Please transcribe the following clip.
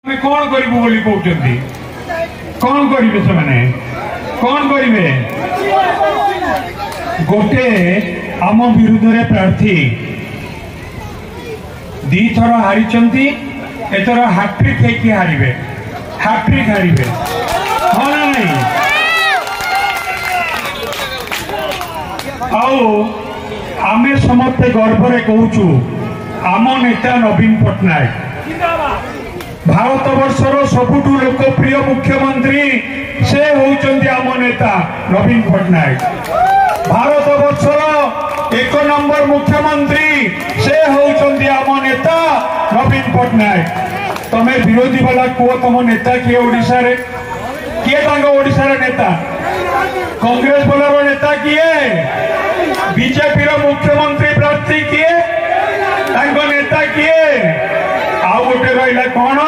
कौन करिबु बोली कहउचंती कौन करिवे से माने कौन करिवे गोटे आम विरुद्ध रे प्रार्थी दी थर हारिचंती एथर हैट्रिक हेकी हारिबे हैट्रिक हारिबे हां ना नहीं आओ आमे समस्त गर्व रे कहूचु आम नेता नवीन पट्टनायक भारत वर्षर सबुठु लोकप्रिय मुख्यमंत्री से होउचंती आम नेता नवीन पट्टनायक भारत वर्षर 1 नंबर मुख्यमंत्री से होउचंती आम नेता नवीन पट्टनायक तमे विरोधी वाला को तम नेता किए ओडिशा रे किए तांगो ओडिशा रे नेता कांग्रेस वाला नेता किए बीजेपी रो मुख्यमंत्री प्रार्थी किए तांगो नेता किए आ गोटे रहिला कोन